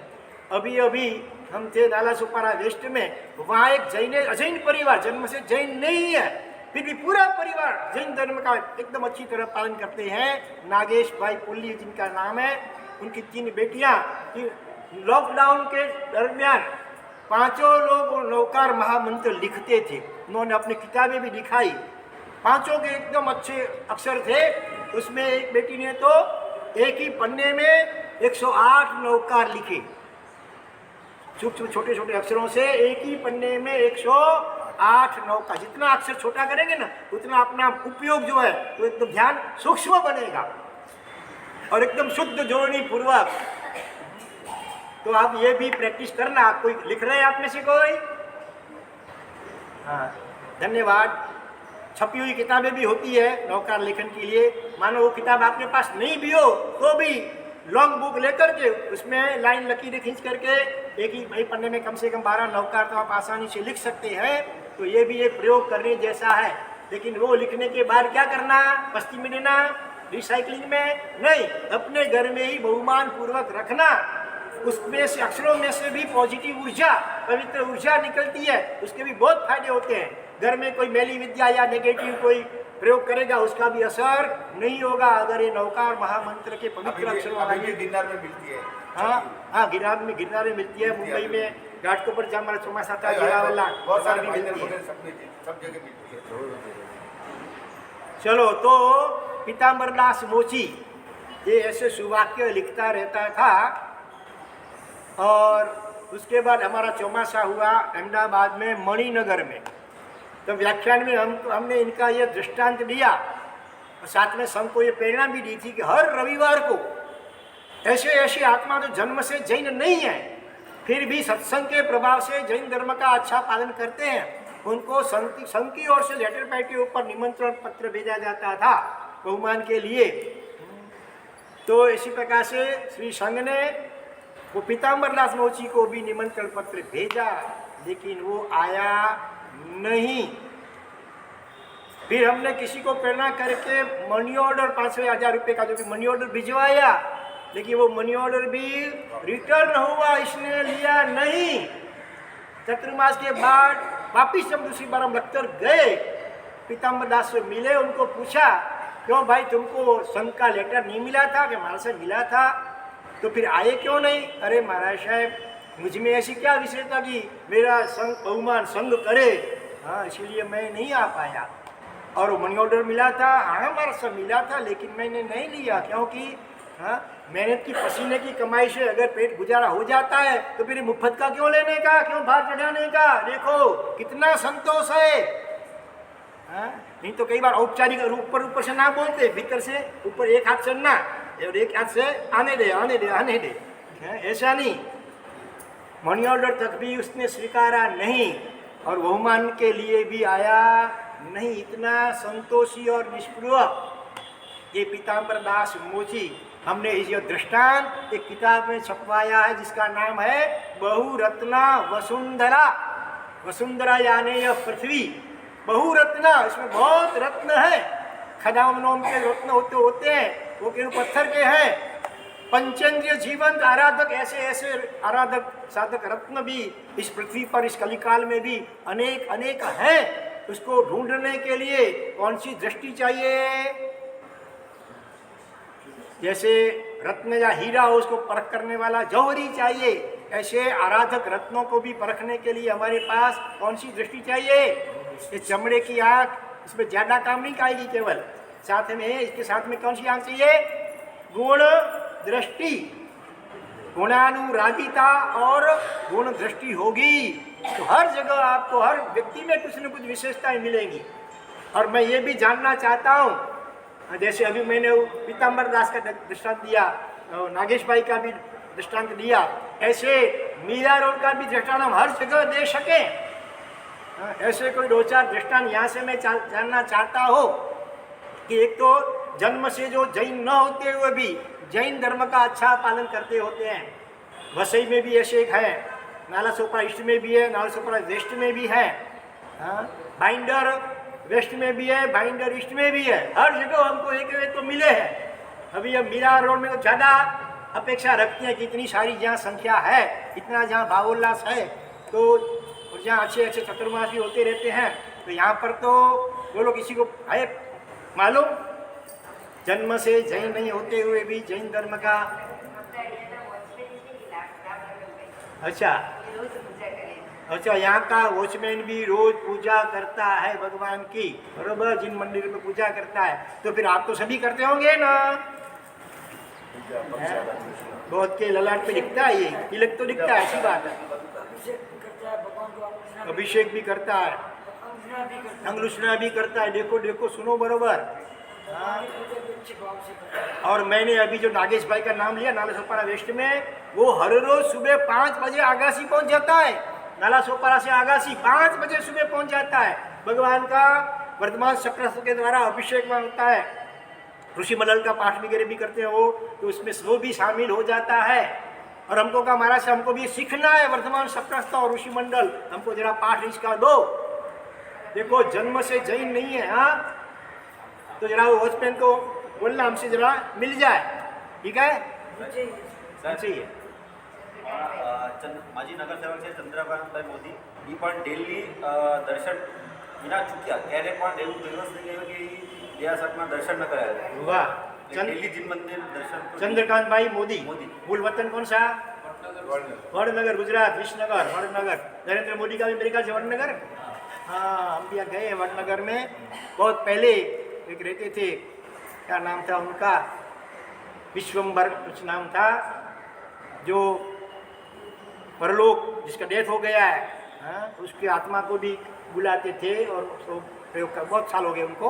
अभी अभी हम थे नाला सुपारा वेस्ट में, वहाँ एक अजैन परिवार, जन्म से जैन नहीं है, फिर भी पूरा परिवार जैन धर्म का एकदम अच्छी तरह पालन करते हैं। नागेश भाई पुल्ली जिनका नाम है, उनकी 3 बेटियाँ। लॉकडाउन के दरमियान 5 लोग नौकार महामंत्र लिखते थे, उन्होंने अपनी किताबें भी दिखाई। 5 के एकदम अच्छे अक्षर थे। उसमें एक बेटी ने तो एक ही पन्ने में 108 नौकार लिखे, सूक्ष्म छोटे छोटे अक्षरों से एक ही पन्ने में 108 नौकार। जितना अक्षर छोटा करेंगे ना, उतना अपना उपयोग जो है वो एकदम ध्यान सूक्ष्म बनेगा और एकदम शुद्ध जोड़नी पूर्वक। तो आप ये भी प्रैक्टिस करना। कोई लिख रहे हैं आप में से कोई? हाँ, धन्यवाद। छपी हुई किताबें भी होती है नौकार लेखन के लिए। मानो वो किताब आपके पास नहीं भी हो तो भी लॉन्ग बुक लेकर के उसमें लाइन लकीरें खींच करके एक ही पन्ने में कम से कम 12 नौकार तो आप आसानी से लिख सकते हैं। तो ये भी एक प्रयोग करने जैसा है। लेकिन वो लिखने के बाद क्या करना? बस्ती में देना, रिसाइकलिंग में नहीं, अपने घर में ही बहुमान पूर्वक रखना। उसमें से अक्षरों में से भी पॉजिटिव ऊर्जा, पवित्र ऊर्जा निकलती है, उसके भी बहुत फायदे होते हैं। घर में कोई मैली विद्या या नेगेटिव कोई प्रयोग करेगा उसका भी असर नहीं होगा अगर ये नौकार महामंत्र के पवित्र अक्षरों अभी वाली। भी गिरनार में मिलती है। हाँ गिरनार में मिलती है, मुंबई में घाटकोपर जहाँ हमारा चौमासा था जीरावला बहुत सारे भी फाइनल मिलती है। वगैरह सब जगह मिलती है। चलो तो पीताम्बर दास मोची ये ऐसे सुवाक्य लिखता रहता था। और उसके बाद हमारा चौमासा हुआ अहमदाबाद में मणिनगर में, तो व्याख्यान में हमने इनका ये दृष्टांत दिया और साथ में संघ को ये प्रेरणा भी दी थी कि हर रविवार को ऐसे ऐसी आत्मा जो जन्म से जैन नहीं है फिर भी सत्संग के प्रभाव से जैन धर्म का अच्छा पालन करते हैं, उनको संघ की ओर से लेटर पैड के ऊपर निमंत्रण पत्र भेजा जाता था बहुमान के लिए। तो इसी प्रकार से श्री संघ ने वो पीताम्बर दास मोची को भी निमंत्रण पत्र भेजा, लेकिन वो आया नहीं। फिर हमने किसी को प्रेरणा करके मनी ऑर्डर 5,000 रुपये का जो कि मनी ऑर्डर भिजवाया, लेकिन वो मनी ऑर्डर भी रिटर्न हुआ, इसने लिया नहीं। चतुर्मास के बाद वापिस जब दूसरी बार हम लखतर गए, पीताम्बर दास से मिले, उनको पूछा क्यों भाई तुमको संघ का लेटर नहीं मिला था कि हमारे से मिला था, तो फिर आए क्यों नहीं? अरे महाराज साहब मुझ में ऐसी क्या विशेषता कि मेरा संघ बहुमान संघ करे, हाँ इसीलिए मैं नहीं आ पाया। और वो मनी ऑर्डर मिला था, हाँ हमारा सब मिला था, लेकिन मैंने नहीं लिया क्योंकि हाँ मेहनत की पसीने की कमाई से अगर पेट गुजारा हो जाता है तो फिर मुफ्त का क्यों लेने का, क्यों भार चढ़ाने का? देखो कितना संतोष है। हाँ नहीं तो कई बार औपचारिक ऊपर से ना बोलते, भीतर से ऊपर एक हाथ चढ़ना और एक हाथ से आने दे, ऐसा नहीं। मनी ऑर्डर तक भी उसने स्वीकारा नहीं और बहुमान के लिए भी आया नहीं। इतना संतोषी और निष्प्रभ ये पीताम्बर दास मोची। हमने ये दृष्टांत एक किताब में छपवाया है जिसका नाम है बहुरत्ना वसुंधरा। वसुंधरा यानी यह पृथ्वी, बहुरत्ना, इसमें बहुत रत्न है। खदानों के रत्न होते हैं, वो केवल पत्थर के हैं। पंचेंद्रिय जीवंत आराधक, ऐसे ऐसे आराधक साधक रत्न भी इस पृथ्वी पर इस कलिकाल में भी अनेक अनेक हैं। उसको ढूंढने के लिए कौन सी दृष्टि चाहिए? जैसे रत्न या हीरा हो उसको परख करने वाला जौहरी चाहिए, ऐसे आराधक रत्नों को भी परखने के लिए हमारे पास कौन सी दृष्टि चाहिए? ये चमड़े की आँख, इसमें ज़्यादा काम नहीं आएगी, केवल साथ में इसके साथ में कौन सी आँख चाहिए? गुण दृष्टि, गुणानुरागिता और गुण दृष्टि होगी तो हर जगह आपको हर व्यक्ति में कुछ न कुछ विशेषताएं मिलेंगी। और मैं ये भी जानना चाहता हूँ, जैसे अभी मैंने पीताम्बर दास का दृष्टांत दिया, नागेश भाई का भी दृष्टांत दिया, ऐसे मीरा रोड का भी दृष्टांत हम हर जगह दे सकें। ऐसे कोई दो चार दृष्टांत यहाँ से मैं जानना चाहता हो कि एक तो जन्म से जो जैन न होते हुए भी जैन धर्म का अच्छा पालन करते होते हैं। वसई में भी ऐसे एक है, नाला सोपरा ईस्ट में भी है, नाला सोपरा वेस्ट में भी है, बाइंडर वेस्ट में भी है, बाइंडर ईस्ट में भी है। हर जगह हमको एक एक तो मिले हैं। अभी अब मीरा रोड में तो ज़्यादा अपेक्षा रखते हैं कि इतनी सारी जहाँ संख्या है, इतना जहाँ भावोल्लास है, तो और जहाँ अच्छे अच्छे चतुर्मास भी होते रहते हैं, तो यहाँ पर तो बोलो किसी को है मालूम, जन्म से जैन नहीं होते हुए भी जैन धर्म का। अच्छा यहाँ का वॉचमैन भी रोज पूजा करता है भगवान की, बरोबर, जिन मंदिर में पूजा करता है, तो फिर आप तो सभी करते होंगे ना? बहुत के ललाट पे दिखता है, ये तिलक तो दिखता है, ऐसी बात है। अभिषेक भी करता है, अंगलुष्णा भी करता है, देखो देखो सुनो बरोबर। और मैंने अभी जो नागेश भाई का नाम लिया नाला सोपारा वेस्ट में, वो हर रोज सुबह 5 बजे आगासी पहुंच जाता है। नाला सोपारा से आगासी 5 बजे सुबह पहुंच जाता है। भगवान का वर्तमान चक्र के द्वारा अभिषेक में होता है, ऋषि मंडल का पाठ वगैरह भी करते हैं वो, तो उसमें वो भी शामिल हो जाता है। और हमको कहा महाराज से हमको भी सीखना है वर्तमान सप्रस्थ और ऋषि मंडल, हमको जरा पाठ इसका दो। देखो जन्म से जैन नहीं है, हाँ, तो जरा वो वॉचमैन को बोलना हमसे जरा मिल जाए, ठीक है? चाहिए माजी नगरसेवक છે ચંદ્રકાંતભાઈ મોદી, એ પણ ડેલી દર્શન વિના ચૂક્યા ત્યારે પણ એવું દિવસ નહીં ગયો કે દેરાસરમાં દર્શન ન કરાયા. वाह. ડેલી જીન મંદિર દર્શન चंद्रकांत भाई मोदी. मोदी. मूल वतन कौन सा? वडनगर, गुजरात. विसनगर, वडनगर. नरेंद्र मोदी का भी मेरे ख्याल से वडनगर. हाँ, हम भी यहाँ गए हैं वडनगर में. बहुत पहले एक रहते थे, क्या नाम था उनका, विश्वम्भर कुछ नाम था, जो परलोक जिसका डेथ हो गया है, हाँ, उसकी आत्मा को भी बुलाते थे और उसको प्रयोग कर. बहुत साल हो गए उनको.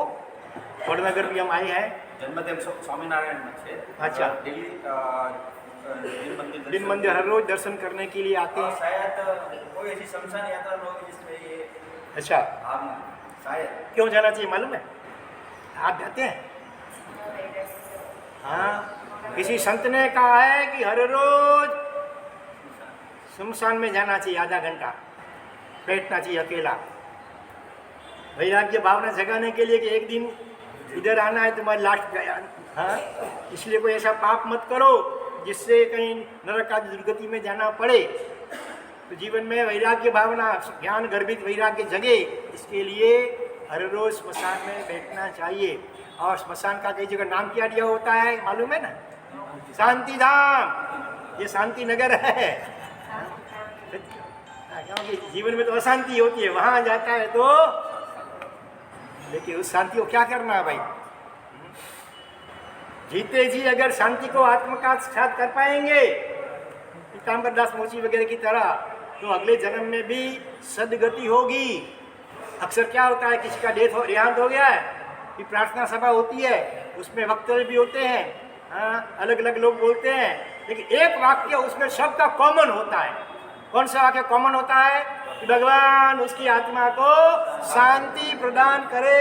वडनगर भी हम आए हैं. જન્મદેવ સ્વામિનારાયણમાં છે. અચ્છા. ડેલી दिन मंदिर हर रोज दर्शन करने के लिए आते हैं. शायद कोई ऐसी शमशान यात्रा न होगी जिसमें ये अच्छा, भाग न शायद. क्यों जाना चाहिए मालूम है? आप जाते हैं? हाँ, किसी संत ने कहा है कि हर रोज शमशान में जाना चाहिए, आधा घंटा बैठना चाहिए अकेला, वैराग्य भावना जगाने के लिए कि एक दिन इधर आना है तुम्हारी लास्ट गया. हाँ, इसलिए कोई ऐसा पाप मत करो जिससे कहीं नरक आदि दुर्गति में जाना पड़े. तो जीवन में वैराग्य भावना, ज्ञान गर्भित वैराग्य जगे, इसके लिए हर रोज स्मशान में बैठना चाहिए. और स्मशान का कई जगह नाम क्या दिया होता है मालूम है ना? शांति धाम. ये शांति नगर है. क्योंकि जीवन में तो अशांति होती है, वहाँ जाता है तो, लेकिन उस शांति को क्या करना है भाई? जीते जी अगर शांति को आत्म का साथ कर पाएंगे पीताम्बर दास मोची वगैरह की तरह, तो अगले जन्म में भी सदगति होगी. अक्सर क्या होता है, किसी का डेथ हो, देहांत हो गया है, कि प्रार्थना सभा होती है, उसमें वक्तव्य भी होते हैं, हाँ, अलग अलग लोग बोलते हैं, लेकिन एक वाक्य उसमें सबका कॉमन होता है. कौन सा वाक्य कॉमन होता है? कि भगवान उसकी आत्मा को शांति प्रदान करे.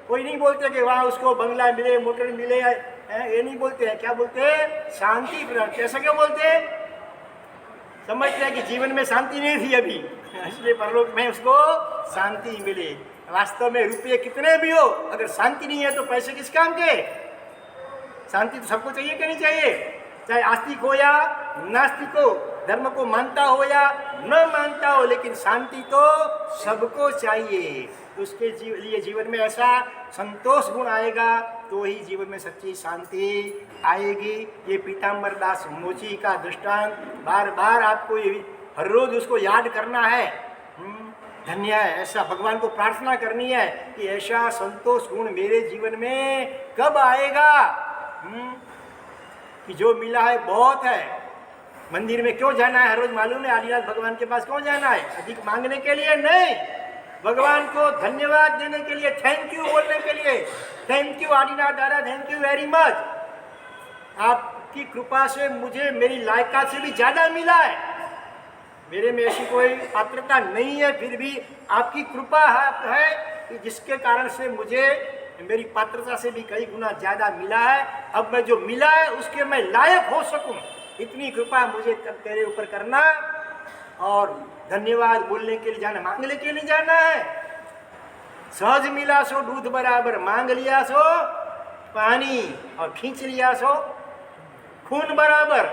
कोई नहीं बोलते कि वहाँ उसको बंगला मिले, मोटर मिले, ये नहीं बोलते हैं. क्या बोलते हैं? शांति प्रदान. कैसे क्यों बोलते हैं? समझते हैं कि जीवन में शांति नहीं थी अभी, इसलिए परलोक में उसको शांति मिले. वास्तव में रुपये कितने भी हो, अगर शांति नहीं है तो पैसे किस काम के? शांति तो सबको चाहिए कि नहीं चाहिए? चाहे आस्तिक हो या नास्तिक हो, धर्म को मानता हो या न मानता हो, लेकिन शांति तो सबको चाहिए. उसके लिए जीवन में ऐसा संतोष गुण आएगा तो ही जीवन में सच्ची शांति आएगी. ये पीताम्बर दास मोची का दृष्टांत बार बार आपको हर रोज उसको याद करना है. धन्य है, ऐसा भगवान को प्रार्थना करनी है कि ऐसा संतोष गुण मेरे जीवन में कब आएगा, कि जो मिला है बहुत है. मंदिर में क्यों जाना है हर रोज मालूम है? आदिनाथ भगवान के पास क्यों जाना है? अधिक मांगने के लिए नहीं, भगवान को धन्यवाद देने के लिए, थैंक यू बोलने के लिए. थैंक यू आदिनाथ दादा, थैंक यू वेरी मच. आपकी कृपा से मुझे मेरी लायकात से भी ज़्यादा मिला है. मेरे में ऐसी कोई पात्रता नहीं है, फिर भी आपकी कृपा है कि जिसके कारण से मुझे मेरी पात्रता से भी कई गुना ज़्यादा मिला है. अब मैं जो मिला है उसके मैं लायक हो सकूं, इतनी कृपा मुझे तेरे ऊपर करना. और धन्यवाद बोलने के लिए जाना, मांगने के लिए जाना है. सहज मिला सो दूध बराबर, मांग लिया सो पानी, और खींच लिया सो खून बराबर.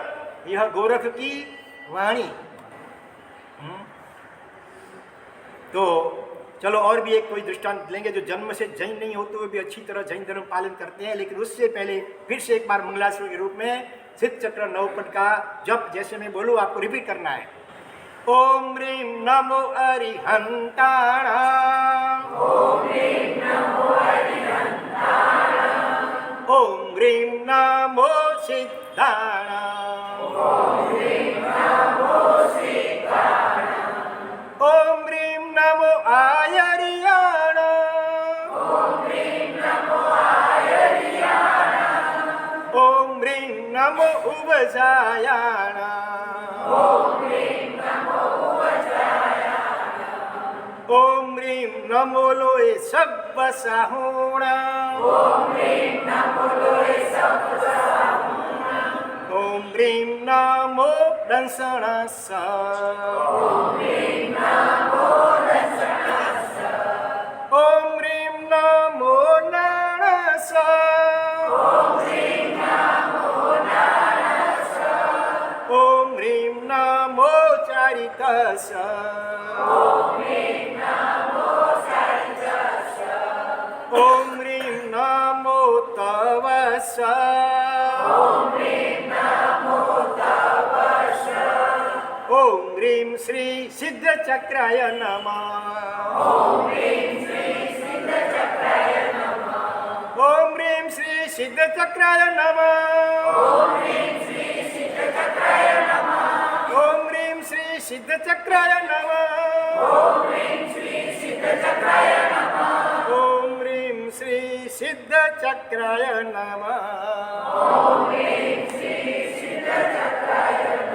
यह गोरख की वाणी. तो चलो और भी एक कोई दृष्टांत लेंगे. जो जन्म से जैन नहीं होते हुए भी अच्छी तरह जैन धर्म पालन करते हैं, लेकिन उससे पहले फिर से एक बार मंगलाचरण के रूप में सिद्ध चक्र नवपद का जप जैसे मैं बोलूँ आपको रिपीट करना है. ओम ह्रीं नमो अरिहंताणां. ओम ह्रीं नमो अरिहंताणां. ओम ह्रीं नमो सिद्धाणां. ओम ह्रीं नमो सिद्धाणां. ओम ह्रीं नमो आयर्याणां. ओम ह्रीं नमो आयर्याणां. ओम ह्रीं नमो उवजायाणां. ओम ह्रीं नमो उवजायाणां. ओम ह्रीं नमो लोए सब्बसाहुणां. ओम ह्रीं नमो लोए सब्बसाहुणां. ओम ह्रीं नमो दंसणस्स. ओम ह्रीं नमो दंसणस्स. ओम ह्रीं नमो नाणस्स. ओम ह्रीं नमो नाणस्स. ओम ह्रीं नमो चारितस्स. ओम ह्रीं नमो શ્રી સિદ્ધચક્રાય નમઃ. ઓમ રીમ શ્રી સિદ્ધચક્રાય નમઃ. ઓમ રીમ શ્રી સિદ્ધચક્રાય નમઃ. ઓમ રીમ શ્રી સિદ્ધચક્રાય નમઃ. ઓમ રીમ શ્રી સિદ્ધચક્રાય નમઃ. ઓમ રીમ શ્રી સિદ્ધચક્રાય નમઃ. ઓમ રીમ શ્રી સિદ્ધચક્રાય નમઃ. ઓમ રીમ શ્રી સિદ્ધચક્રાય